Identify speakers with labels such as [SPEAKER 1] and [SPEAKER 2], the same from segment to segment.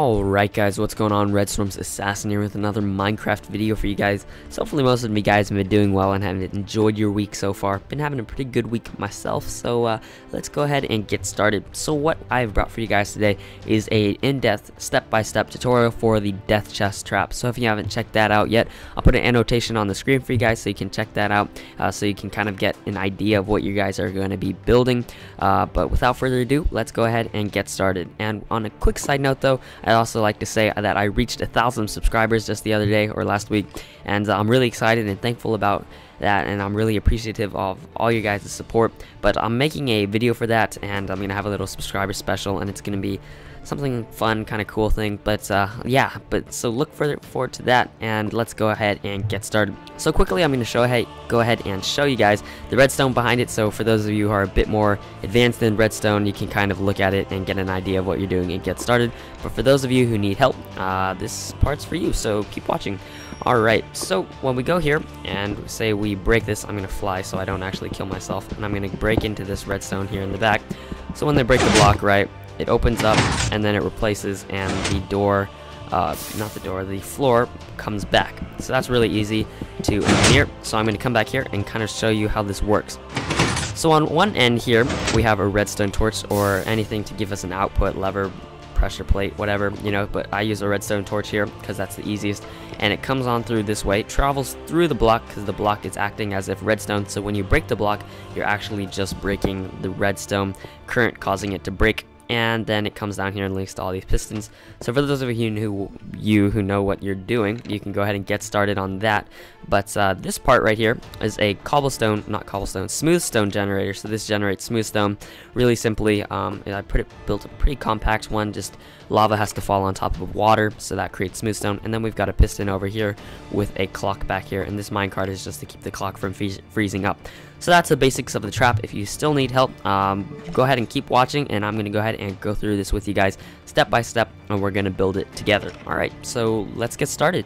[SPEAKER 1] Alright guys, what's going on? RedStormsAssassin here with another Minecraft video for you guys. So hopefully most of you guys have been doing well and have enjoyed your week so far. Been having a pretty good week myself, so let's go ahead and get started. So what I've brought for you guys today is a in-depth, step-by-step tutorial for the death chest trap. So if you haven't checked that out yet, I'll put an annotation on the screen for you guys so you can check that out, so you can kind of get an idea of what you guys are going to be building. But without further ado, let's go ahead and get started. And on a quick side note though, I'd also like to say that I reached 1,000 subscribers just the other day or last week, and I'm really excited and thankful about that, and I'm really appreciative of all you guys' support. But I'm making a video for that, and I'm gonna have a little subscriber special, and it's gonna be something fun, kind of cool thing. But yeah, so look forward to that, and let's go ahead and get started. So quickly, I'm going to go ahead and show you guys the redstone behind it. So for those of you who are a bit more advanced in redstone, you can kind of look at it and get an idea of what you're doing and get started. But for those of you who need help, this part's for you, so keep watching. Alright, so when we go here and say we break this, I'm going to fly so I don't actually kill myself, and I'm going to break into this redstone here in the back. So when they break the block, right, it opens up and then it replaces, and the door, the floor comes back. So that's really easy to engineer. So I'm going to come back here and kind of show you how this works. So on one end here, we have a redstone torch or anything to give us an output, lever, pressure plate, whatever, you know, but I use a redstone torch here because that's the easiest. And it comes on through this way, travels through the block because the block is acting as if redstone. So when you break the block, you're actually just breaking the redstone current, causing it to break. And then it comes down here and links to all these pistons. So for those of you who know what you're doing, you can go ahead and get started on that. But this part right here is a smooth stone generator. So this generates smooth stone really simply. I built a pretty compact one. Just lava has to fall on top of water, so that creates smooth stone. And then we've got a piston over here with a clock back here, and this minecart is just to keep the clock from freezing up. So that's the basics of the trap. If you still need help, go ahead and keep watching, and I'm going to go ahead and go through this with you guys step by step, and we're going to build it together. Alright, so let's get started.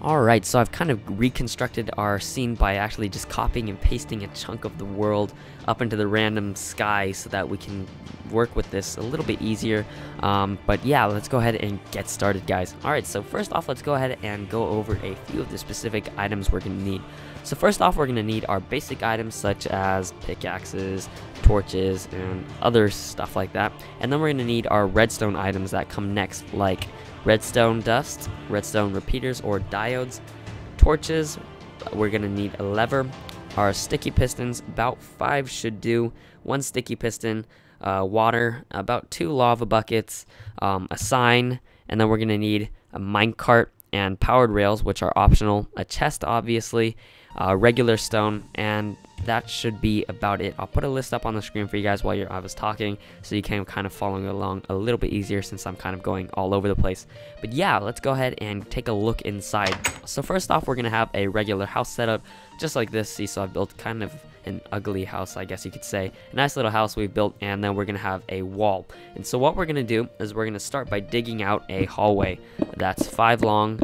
[SPEAKER 1] Alright, so I've kind of reconstructed our scene by actually just copying and pasting a chunk of the world up into the random sky so that we can work with this a little bit easier. But yeah, let's go ahead and get started, guys. Alright, so first off, let's go ahead and go over a few of the specific items we're going to need. So first off, we're going to need our basic items such as pickaxes, torches, and other stuff like that. And then we're going to need our redstone items that come next, like redstone dust, redstone repeaters or diodes, torches. We're going to need a lever, our sticky pistons, about 5 should do, 1 sticky piston, water, about 2 lava buckets, a sign, and then we're going to need a minecart and powered rails, which are optional, a chest obviously, regular stone, and that should be about it. I'll put a list up on the screen for you guys while I was talking, so you can kind of following along a little bit easier since I'm kind of going all over the place. But yeah, let's go ahead and take a look inside. So first off, we're gonna have a regular house setup just like this. See, so I've built kind of an ugly house, I guess you could say. A nice little house we've built, and then we're gonna have a wall. And so what we're gonna do is we're gonna start by digging out a hallway that's 5 long.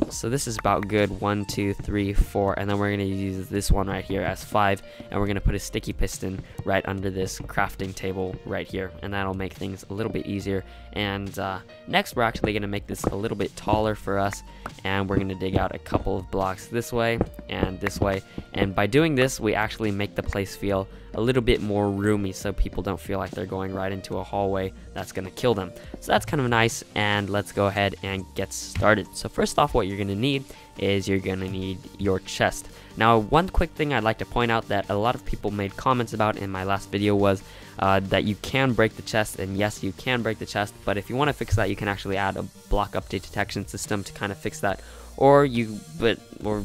[SPEAKER 1] So this is about good, 1, 2, 3, 4, and then we're going to use this one right here as 5, and we're going to put a sticky piston right under this crafting table right here, and that'll make things a little bit easier. And next we're actually going to make this a little bit taller for us, and we're going to dig out a couple of blocks this way, and by doing this we actually make the place feel a little bit more roomy so people don't feel like they're going right into a hallway that's going to kill them. So that's kind of nice, and let's go ahead and get started. So first off, what you're going to need is you're going to need your chest. Now, one quick thing I'd like to point out that a lot of people made comments about in my last video was that you can break the chest, and yes, you can break the chest, but if you want to fix that, you can actually add a block update detection system to kind of fix that, or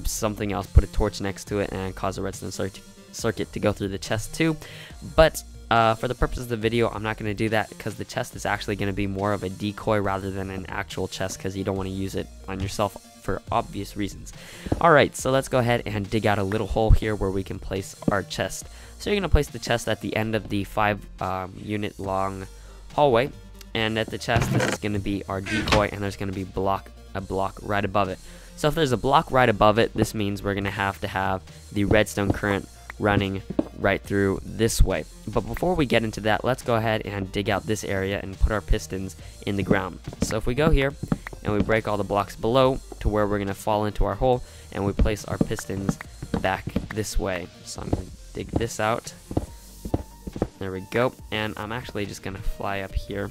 [SPEAKER 1] something else, put a torch next to it and cause a redstone circuit to go through the chest too. But for the purpose of the video, I'm not going to do that because the chest is actually going to be more of a decoy rather than an actual chest, because you don't want to use it on yourself for obvious reasons. Alright, so let's go ahead and dig out a little hole here where we can place our chest. So you're going to place the chest at the end of the 5 unit long hallway, and at the chest this is going to be our decoy, and there's going to be a block right above it. So if there's a block right above it, this means we're going to have the redstone current running right through this way. But before we get into that, let's go ahead and dig out this area and put our pistons in the ground. So if we go here and we break all the blocks below to where we're going to fall into our hole, and we place our pistons back this way. So I'm going to dig this out. There we go. And I'm actually just going to fly up here,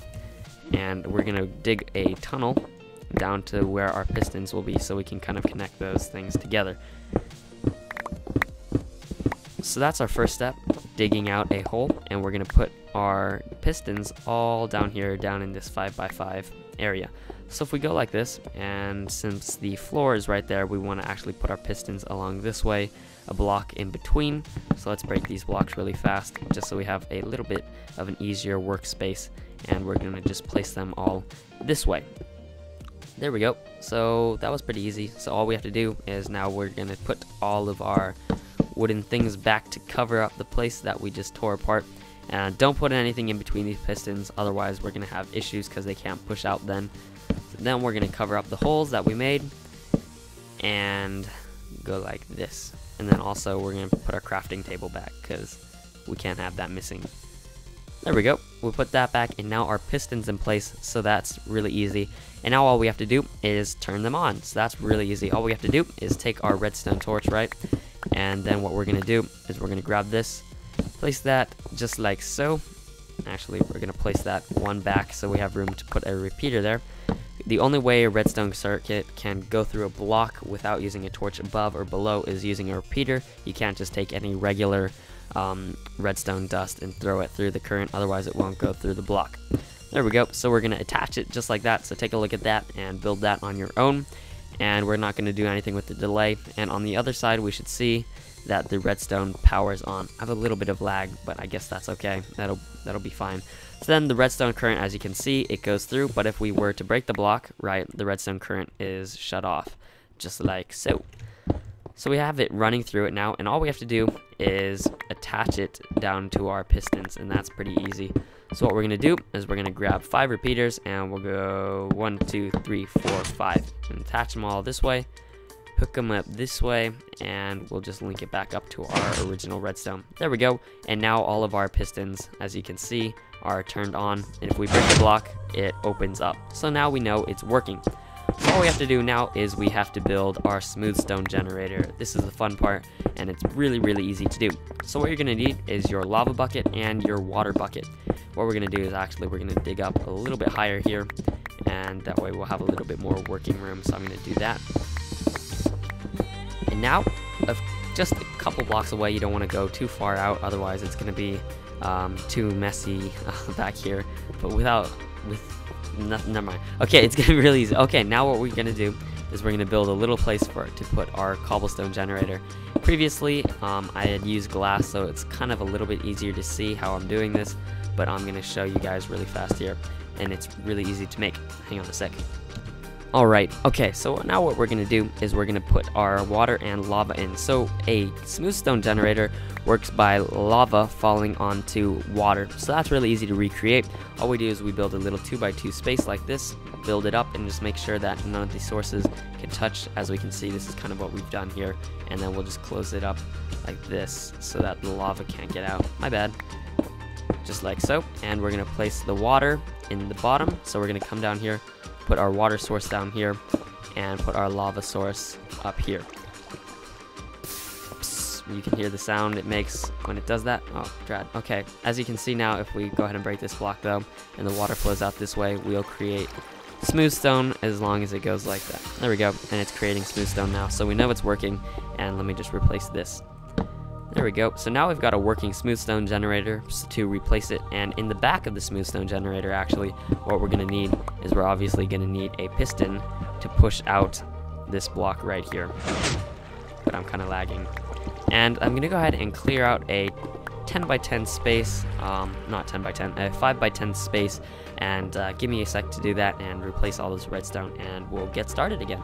[SPEAKER 1] and we're going to dig a tunnel down to where our pistons will be so we can kind of connect those things together. So that's our first step, digging out a hole, and we're going to put our pistons all down here, down in this 5x5 area. So if we go like this, and since the floor is right there, we want to actually put our pistons along this way, a block in between. So let's break these blocks really fast, just so we have a little bit of an easier workspace, and we're going to just place them all this way. There we go. So that was pretty easy. So all we have to do is now we're going to put all of our wooden things back to cover up the place that we just tore apart. And don't put anything in between these pistons, otherwise we're going to have issues because they can't push out then. So then we're going to cover up the holes that we made and go like this. And then also we're going to put our crafting table back because we can't have that missing. There we go. We put that back, and now our piston's in place, so that's really easy. And now all we have to do is turn them on. So that's really easy. All we have to do is take our redstone torch, right? And then what we're going to do is we're going to grab this, place that just like so. Actually, we're going to place that one back so we have room to put a repeater there. The only way a redstone circuit can go through a block without using a torch above or below is using a repeater. You can't just take any regular redstone dust and throw it through the current, otherwise it won't go through the block. There we go. So we're going to attach it just like that. So take a look at that and build that on your own. And we're not going to do anything with the delay. And on the other side, we should see that the redstone powers on. I have a little bit of lag, but I guess that's okay. That'll be fine. So then the redstone current, as you can see, it goes through. But if we were to break the block, right, the redstone current is shut off, just like so. So we have it running through it now, and all we have to do is attach it down to our pistons, and that's pretty easy. So what we're going to do is we're going to grab 5 repeaters, and we'll go 1, 2, 3, 4, 5, and attach them all this way, hook them up this way, and we'll just link it back up to our original redstone. There we go, and now all of our pistons, as you can see, are turned on, and if we break the block, it opens up. So now we know it's working. All we have to do now is we have to build our smooth stone generator. This is the fun part, and it's really easy to do. So what you're going to need is your lava bucket and your water bucket. What we're going to do is actually we're going to dig up a little bit higher here, and that way we'll have a little bit more working room. So I'm going to do that. And now, just a couple blocks away, you don't want to go too far out, otherwise it's going to be too messy back here. But never mind. Okay, it's gonna be really easy. Okay, now what we're gonna do is we're gonna build a little place for it to put our cobblestone generator. Previously, I had used glass, so it's kind of a little bit easier to see how I'm doing this, but I'm gonna show you guys really fast here, and it's really easy to make. Hang on a sec. Alright, okay, so now what we're going to do is we're going to put our water and lava in. So a smooth stone generator works by lava falling onto water. So that's really easy to recreate. All we do is we build a little 2x2 space like this, build it up, and just make sure that none of these sources can touch. As we can see, this is kind of what we've done here. And then we'll just close it up like this so that the lava can't get out. My bad. Just like so. And we're going to place the water in the bottom. So we're going to come down here, put our water source down here, and put our lava source up here. You can hear the sound it makes when it does that. Oh, dread. Okay, as you can see now, if we go ahead and break this block though, and the water flows out this way, we'll create smooth stone as long as it goes like that. There we go, and it's creating smooth stone now, so we know it's working. And let me just replace this. There we go. So now we've got a working smooth stone generator to replace it. And in the back of the smooth stone generator, actually, what we're going to need is we're obviously going to need a piston to push out this block right here. But I'm kind of lagging. And I'm going to go ahead and clear out a 10x10 space, not 10x10, a 5x10 space. And give me a sec to do that and replace all this redstone, and we'll get started again.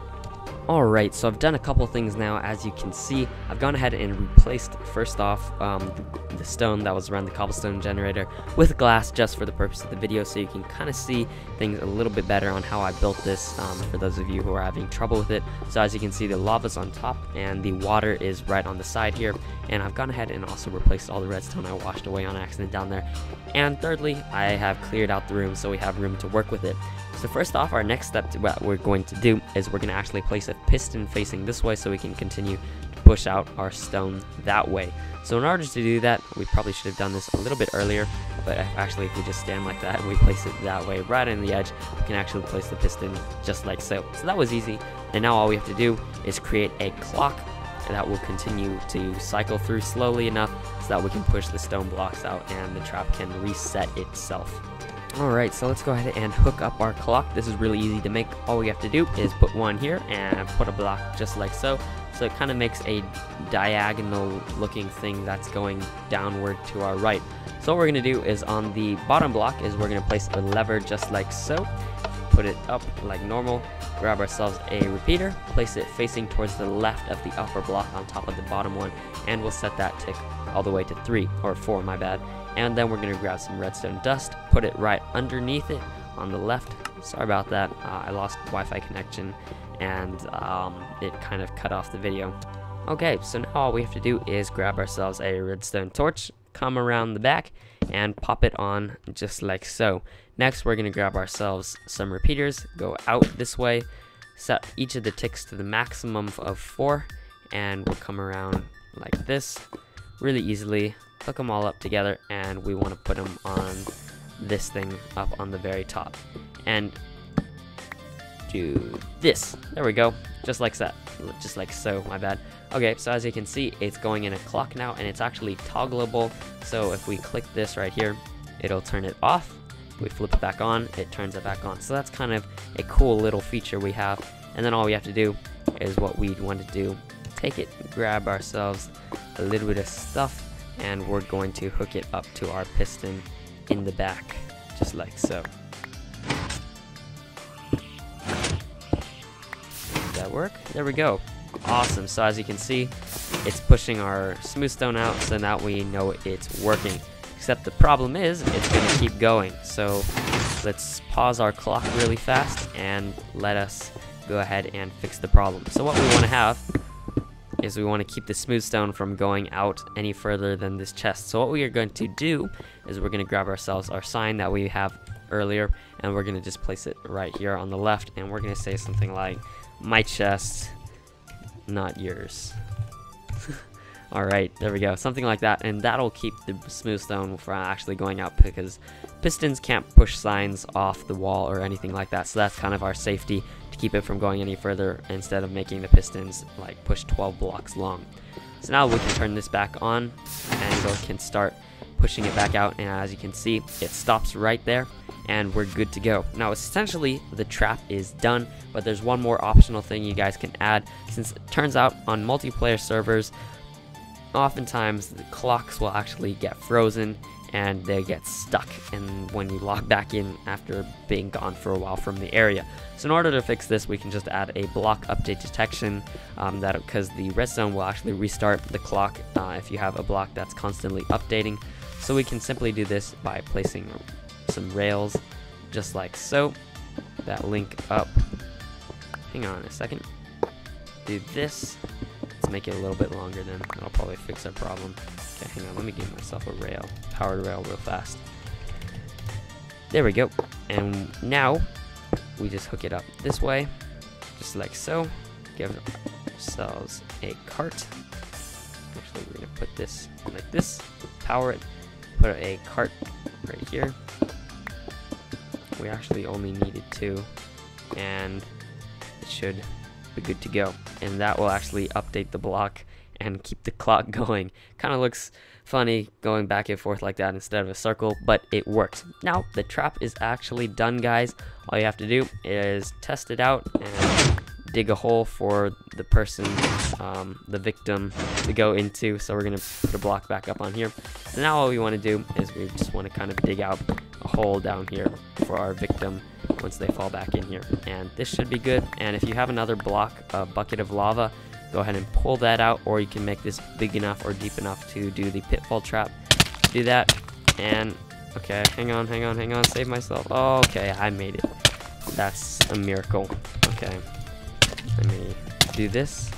[SPEAKER 1] Alright, so I've done a couple things now. As you can see, I've gone ahead and replaced, first off, the stone that was around the cobblestone generator with glass, just for the purpose of the video, so you can kind of see things a little bit better on how I built this, for those of you who are having trouble with it. So as you can see, the lava's on top and the water is right on the side here, and I've gone ahead and also replaced all the redstone I washed away on accident down there. And thirdly, I have cleared out the room so we have room to work with it. So first off, our next step to what we're going to do is we're going to actually place a piston facing this way so we can continue to push out our stone that way. So in order to do that, we probably should have done this a little bit earlier, but actually if we just stand like that and we place it that way right on the edge, we can actually place the piston just like so. So that was easy, and now all we have to do is create a clock that will continue to cycle through slowly enough so that we can push the stone blocks out and the trap can reset itself. Alright, so let's go ahead and hook up our clock. This is really easy to make. All we have to do is put one here and put a block just like so. So it kind of makes a diagonal looking thing that's going downward to our right. So what we're going to do is on the bottom block is we're going to place a lever just like so. Put it up like normal, grab ourselves a repeater, place it facing towards the left of the upper block on top of the bottom one, and we'll set that tick all the way to 3, or 4, my bad. And then we're going to grab some redstone dust, put it right underneath it on the left. Sorry about that, I lost Wi-Fi connection and it kind of cut off the video. Okay, so now all we have to do is grab ourselves a redstone torch, come around the back, and pop it on just like so. Next, we're going to grab ourselves some repeaters, go out this way, set each of the ticks to the maximum of 4, and we'll come around like this really easily, hook them all up together, and we want to put them on this thing up on the very top. And do this. There we go. Just like that. Just like so, my bad. Okay, so as you can see, it's going in a clock now, and it's actually toggleable. So if we click this right here, it'll turn it off. If we flip it back on, it turns it back on. So that's kind of a cool little feature we have. And then all we have to do is what we'd want to do. Take it, grab ourselves a little bit of stuff, and we're going to hook it up to our piston in the back, just like so. Does that work? There we go. Awesome. So as you can see, it's pushing our smooth stone out, so now we know it's working. Except the problem is, it's going to keep going. So let's pause our clock really fast and let us go ahead and fix the problem. So what we want to have is we want to keep the smooth stone from going out any further than this chest. So what we are going to do is we're going to grab ourselves our sign that we have earlier, and we're going to just place it right here on the left, and we're going to say something like, "My chest, not yours." Alright, there we go, something like that, and that'll keep the smooth stone from actually going out, because pistons can't push signs off the wall or anything like that. So that's kind of our safety, to keep it from going any further, instead of making the pistons like push 12 blocks long. So now we can turn this back on, and we can start pushing it back out, and as you can see, it stops right there, and we're good to go. Now essentially the trap is done, but there's one more optional thing you guys can add, since it turns out on multiplayer servers, oftentimes the clocks will actually get frozen and they get stuck, and when you log back in after being gone for a while from the area. So in order to fix this, we can just add a block update detection, because the redstone will actually restart the clock if you have a block that's constantly updating. So we can simply do this by placing some rails just like so that link up. Hang on a second. Do this. Let's make it a little bit longer, then that'll probably fix our problem. Okay, hang on, let me give myself a rail, powered rail real fast. There we go. And now we just hook it up this way, just like so. Give ourselves a cart. Actually, we're gonna put this like this, power it, put a cart right here. We actually only needed 2, and it should be good to go, and that will actually update the block and keep the clock going. Kind of looks funny going back and forth like that instead of a circle, but it works. Now the trap is actually done, guys. All you have to do is test it out and dig a hole for the person, the victim, to go into. So we're gonna put a block back up on here. So now all we want to do is we just want to kind of dig out a hole down here for our victim once they fall back in here. And this should be good. And if you have another block, a bucket of lava, go ahead and pull that out, or you can make this big enough or deep enough to do the pitfall trap. Do that, and okay, hang on, save myself. Oh, okay, I made it. That's a miracle. Okay, let me do this,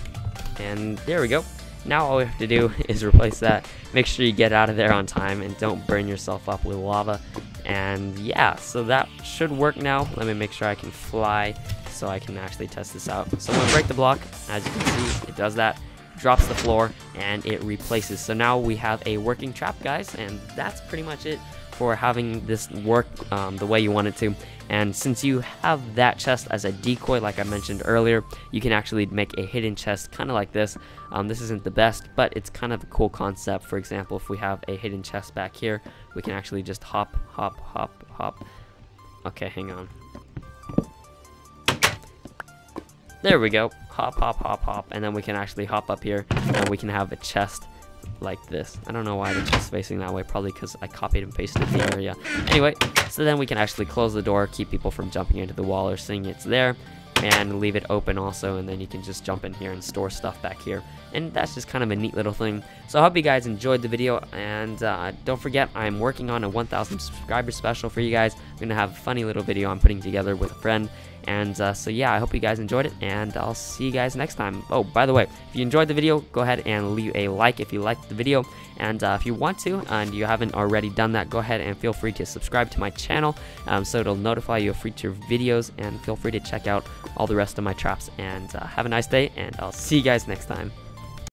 [SPEAKER 1] and there we go. Now all we have to do is replace that. Make sure you get out of there on time and don't burn yourself up with lava. And yeah, so that should work now. Let me make sure I can fly so I can actually test this out. So I'm gonna break the block. As you can see, it does that, drops the floor, and it replaces. So now we have a working trap, guys, and that's pretty much it for having this work the way you want it to. And since you have that chest as a decoy, like I mentioned earlier, you can actually make a hidden chest kind of like this. This isn't the best, but it's kind of a cool concept. For example, if we have a hidden chest back here, we can actually just hop. Okay, hang on. There we go. Hop, and then we can actually hop up here, and we can have a chest like this. I don't know why the chest facing that way, probably because I copied and pasted the area. Anyway, so then we can actually close the door, keep people from jumping into the wall or seeing it's there, and leave it open also, and then you can just jump in here and store stuff back here. And that's just kind of a neat little thing. So I hope you guys enjoyed the video, and don't forget, I'm working on a 1,000 subscriber special for you guys. I'm gonna have a funny little video I'm putting together with a friend. And so yeah, I hope you guys enjoyed it, and I'll see you guys next time. Oh, by the way, if you enjoyed the video, go ahead and leave a like if you liked the video. And if you want to, and you haven't already done that, go ahead and feel free to subscribe to my channel, so it'll notify you of future videos. And feel free to check out all the rest of my traps. And have a nice day, and I'll see you guys next time.